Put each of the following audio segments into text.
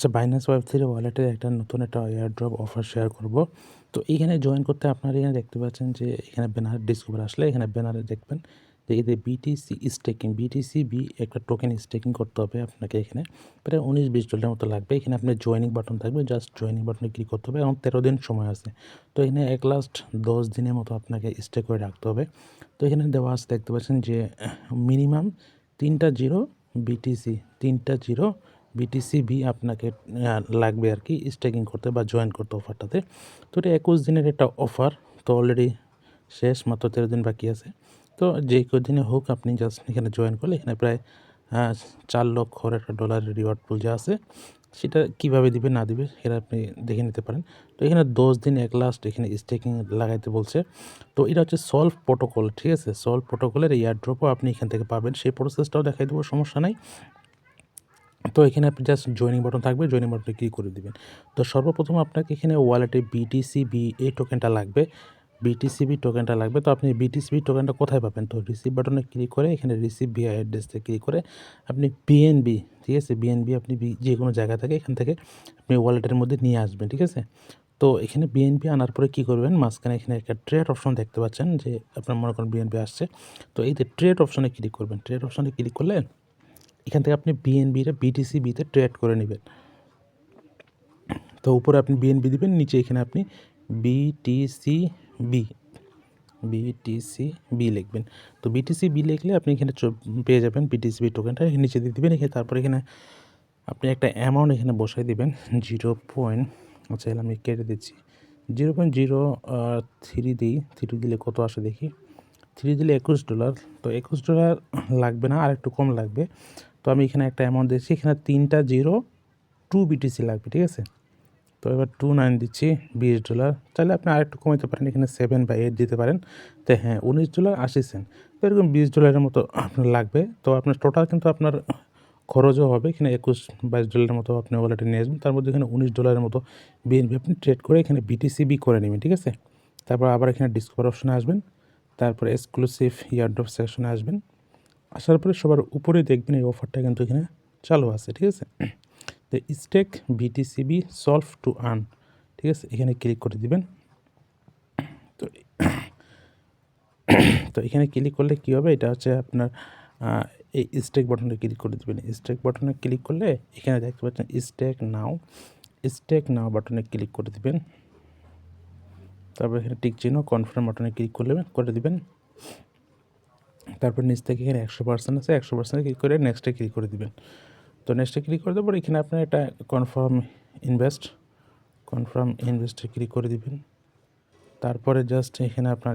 আচ্ছা, বাইন্যান্স ওয়েব3 ওয়ালেটের একটা নতুন একটা এয়ারড্রপ অফার শেয়ার করব। তো এইখানে জয়েন করতে আপনারা এখানে দেখতে পাচ্ছেন যে এখানে ব্যানার ডিসকভার আসলে এখানে ব্যানারে দেখবেন যে এদের বিটিসি স্টেকিং বিটিসি একটা টোকেন স্টেকিং করতে হবে আপনাকে। এখানে প্রায় $19-20 মতো লাগবে। এখানে আপনার জয়েনিং বাটন থাকবে, জাস্ট জয়েনিং বাটনে ক্লিক করতে হবে এবং 13 দিন সময় আছে। তো এখানে এক লাস্ট 10 দিনের মতো আপনাকে স্টে করে রাখতে হবে। তো এখানে দেওয়া আছে দেখতে পাচ্ছেন যে মিনিমাম 3টা জিরো বিটিসি আপনাকে লাগবে আর কি স্টেকিং করতে বা জয়েন করতে অফারটাতে। তো এটা 21 দিনের একটা অফার, তো অলরেডি শেষ, মাত্র 13 দিন বাকি আছে। তো যে কদিনে হোক আপনি জাস্ট এখানে জয়েন করলে এখানে প্রায় 4 লক্ষর একটা ডলারের রিওয়ার্ড পুল যা আছে সেটা কীভাবে দিবে না দিবে সেটা আপনি দেখে নিতে পারেন। তো এখানে 10 দিন এক লাস্ট এখানে স্টেকিং লাগাইতে বলছে। তো এটা হচ্ছে সলভ প্রোটোকল, ঠিক আছে? সলভ প্রোটোকলের এয়ারড্রপও আপনি এখান থেকে পাবেন, সেই প্রসেসটাও দেখাই দেবো, সমস্যা নাই। তো এখানে আপনি জাস্ট জয়েনিং বাটন থাকবে, জয়েনিং বাটনে ক্লিক করে দিবেন। তো সর্বপ্রথম আপনাকে এখানে ওয়ালেটে বিটিসিবি এই টোকেনটা লাগবে, বিটিসিবি টোকেনটা লাগবে। তো আপনি বিটিসিবি টোকেনটা কোথায় পাবেন? তো রিসিভ বাটনে ক্লিক করে এখানে রিসিভ ভিয়া অ্যাড্রেসে ক্লিক করে আপনি বিএনবি, ঠিক আছে? বিএনবি আপনি যে কোনো জায়গা থেকে এখান থেকে আপনি ওয়ালেটের মধ্যে নিয়ে আসবেন, ঠিক আছে? তো এখানে বিএনপি আনার পরে কী করবেন, মাঝখানে এখানে একটা ট্রেড অপশন দেখতে পাচ্ছেন যে আপনার মনে করেন বিএনপি আসছে। তো এই যে ট্রেড অপশনে ক্লিক করবেন, ট্রেড অপশনে ক্লিক করলে এখান থেকে আপনি বিএনবিটা বিটিসিবিতে ট্রেড করে নেবেন। তো উপরে আপনি বিএনবি দিবেন, নিচে এখানে আপনি বিটিসিবি বিটিসিবি লিখবেন। তো বিটিসিবি লিখলে আপনি এখানে পেয়ে যাবেন বিটিসিবি টোকেনটা, নিচে দিয়ে দিবেন। এখানে তারপরে এখানে আপনি একটা অ্যামাউন্ট এখানে বসাই দিবেন 0. আচ্ছা, আমি কেটে দিচ্ছি 0.03 দিই। 3 দিলে কত আসে দেখি। 3 দিলে $21। তো $21 লাগবে না, আর একটু কম লাগবে। তো আমি এখানে একটা অ্যামাউন্ট দিচ্ছি, এখানে 3টা জিরো 2 বিটিসি লাগবে, ঠিক আছে? তো এবার 29 দিচ্ছি, $20। চাইলে আপনি আরেকটু কমাতে পারেন, এখানে 7 বা 8 দিতে পারেন। তো হ্যাঁ, $19.80। তো এরকম $20 মতো আপনার লাগবে। তো আপনার টোটাল কিন্তু আপনার খরচও হবে এখানে $21-22 মতো আপনি ওয়ালেটে নিয়ে আসবেন। তার মধ্যে এখানে $19 মতো বিএনপি আপনি ট্রেড করে এখানে বিটিসিবি করে নেবেন, ঠিক আছে? তারপর আবার এখানে ডিসকভার অপশনে আসবেন, তারপর এক্সক্লুসিভ ইয়ারড্রপ সেকশনে আসবেন। আসার পরে সবার উপরে দেখবেন এই অফারটা কিন্তু এখানে চালু আছে, ঠিক আছে? তো stake BTCB solve to earn, ঠিক আছে? এখানে ক্লিক করে দিবেন। তো তো এখানে ক্লিক করলে কী হবে, এটা হচ্ছে আপনার এই স্টেক বাটনে ক্লিক করে দেবেন। স্টেক বাটনে ক্লিক করলে এখানে দেখতে পাচ্ছেন স্টেক নাও বাটনে ক্লিক করে দিবেন। তারপর এখানে টিক চিহ্ন কনফার্ম বাটনে ক্লিক করে দিবেন। তারপর নিচ থেকে এখানে 100% আছে, 100% ক্লিক করে নেক্সটে ক্লিক করে দিবেন। তো নেক্সটে ক্লিক করে দেওয়ার পর এখানে আপনার এটা কনফার্ম ইনভেস্টে ক্লিক করে দিবেন। তারপরে জাস্ট এখানে আপনার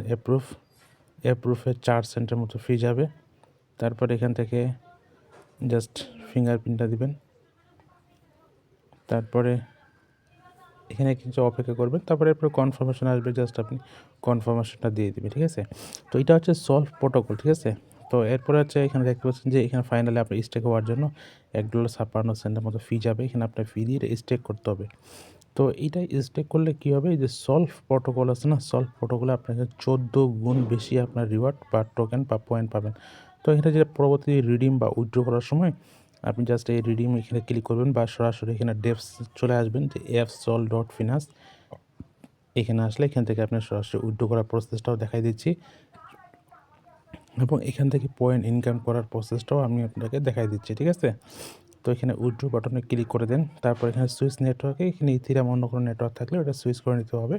অ্যাপ্রুভে 4 সেন্টের মতো ফি যাবে। তারপর এখান থেকে জাস্ট ফিঙ্গারপ্রিন্টটা দিবেন। তারপরে এখানে কিছু অপেক্ষা করবেন, তারপরে এরপরে কনফার্মেশন আসবে, জাস্ট আপনি কনফার্মেশনটা দিয়ে দিবেন, ঠিক আছে? তো এটা হচ্ছে সলভ প্রোটোকল, ঠিক আছে? তো এরপরে হচ্ছে এখানে দেখতে পাচ্ছেন যে এখানে ফাইনালি আপনার স্টেক হওয়ার জন্য $1.56 মতো ফি যাবে। এখানে আপনার ফি দিয়ে স্টেক করতে হবে। তো এইটাই স্টেক করলে কী হবে, এই যে সলভ প্রোটোকল আছে না, সলভ প্রোটোকলে আপনাকে 14 গুণ বেশি আপনার রিওয়ার্ড বা টোকেন বা পয়েন্ট পাবেন। তো এখানে যে পরবর্তী রিডিম বা উইথড্র করার সময় আপনি জাস্ট এই রিডিম এখানে ক্লিক করবেন বা সরাসরি এখানে ডেপস চলে আসবেন যে fsol.finance। এখানে আসলে এখান থেকে আপনি সরাসরি উইথড্র করার প্রসেসটাও দেখাই দিচ্ছি এবং এখান থেকে পয়েন্ট ইনকাম করার প্রসেসটাও আমি আপনাকে দেখাই দিচ্ছি, ঠিক আছে? তো এখানে উইথড্র বাটনে ক্লিক করে দেন। তারপর এখানে সুইচ নেটওয়ার্কে এখানে ইথিরিয়াম অন্য কোনো নেটওয়ার্ক থাকলে ওটা সুইচ করে নিতে হবে।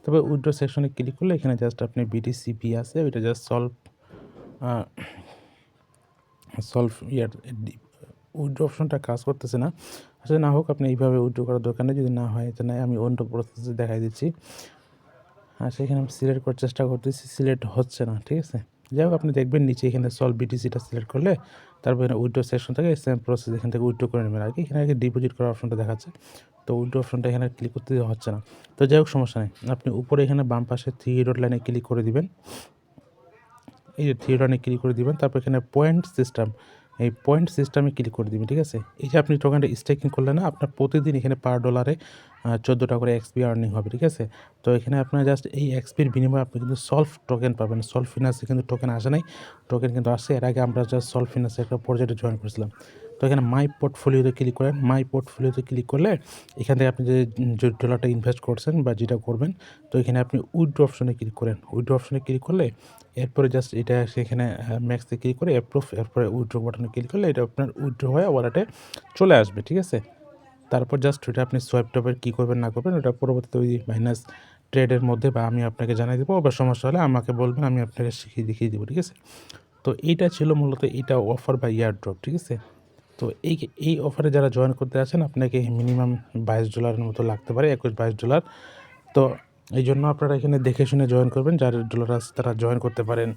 তবে উইথড্র সেকশনে ক্লিক করলে এখানে জাস্ট আপনি বিটিসিপি আছে ওইটা জাস্ট উইথড্র অপশনটা কাজ করতেছে না। আসলে না হোক, আপনি এইভাবে উইথড্র করার দরকার নেই। যদি না হয় তো নাই, আমি অন্য প্রসেসে দেখাই দিচ্ছি। সেখানে আমি সিলেক্ট করার চেষ্টা করতেছি, সিলেক্ট হচ্ছে না, ঠিক আছে? যাই হোক, আপনি দেখবেন নিচে এখানে সলভ বিটিসিটা সিলেক্ট করলে তারপর এখানে উইথড্র সেকশন থেকে সেম প্রসেস এখান থেকে উইথড্র করে নেবেন আর কি। এখানে ডিপোজিট করার অপশনটা দেখাচ্ছে, তো উইথড্র অপশনটা এখানে ক্লিক করতে হচ্ছে না। তো যাই হোক, সমস্যা নেই। আপনি উপরে এখানে বাম পাশে 3 ডট লাইনে ক্লিক করে দিবেন। এই যে 3 লাইনে ক্লিক করে দিবেন, তারপর এখানে পয়েন্ট সিস্টেমে ক্লিক করে দিবেন, ঠিক আছে? এই যে আপনি টোকেনটা স্টেকিং করলেন না, আপনার প্রতিদিন এখানে পার ডলারে 14 টাকা করে এক্সপি আর্নিং হবে, ঠিক আছে? তো এখানে আপনার জাস্ট এই এক্সপির বিনিময়ে আপনি কিন্তু সলভ টোকেন পাবেন। সলভ ফিন্যান্সে কিন্তু টোকেন আসে নাই, টোকেন কিন্তু আসছে। এর আগে আমরা জাস্ট সলভ ফিন্যান্সে একটা প্রজেক্টে জয়েন করেছিলাম। তো এখানে মাই পোর্টফোলিওতে ক্লিক করেন। মাই পোর্টফোলিওতে ক্লিক করলে এখান থেকে আপনি যে ডলারটা ইনভেস্ট করছেন বা যেটা করবেন, তো এখানে আপনি উইথড্র অপশনে ক্লিক করেন। উইথড্র অপশনে ক্লিক করলে এরপরে জাস্ট এটা সেখানে ম্যাক্সে ক্লিক করে অ্যাপ্রুভ, এরপরে উইথড্র বাটনে ক্লিক করলে এটা আপনার উইথড্র হয়ে ওয়ালেটে চলে আসবে, ঠিক আছে? তারপর জাস্ট ওইটা আপনি সোয়াইপ টপের কী করবেন না করবেন ওটা পরবর্তীতে ওই মাইনাস ট্রেডের মধ্যে বা আমি আপনাকে জানিয়ে দেবো, বা সমস্যা হলে আমাকে বলবেন, আমি আপনাকে দেখিয়ে দেবো, ঠিক আছে? তো এইটা ছিল মূলত এটা অফার বা ইয়ার ড্রপ, ঠিক আছে? তো এই অফারে যারা জয়েন করতে আছেন আপনাকে মিনিমাম $22 মতো লাগতে পারে, $21-22। তো এই জন্য আপনারা এখানে দেখে শুনে জয়েন করবেন, যার ডলার আছে তারা জয়েন করতে পারেন।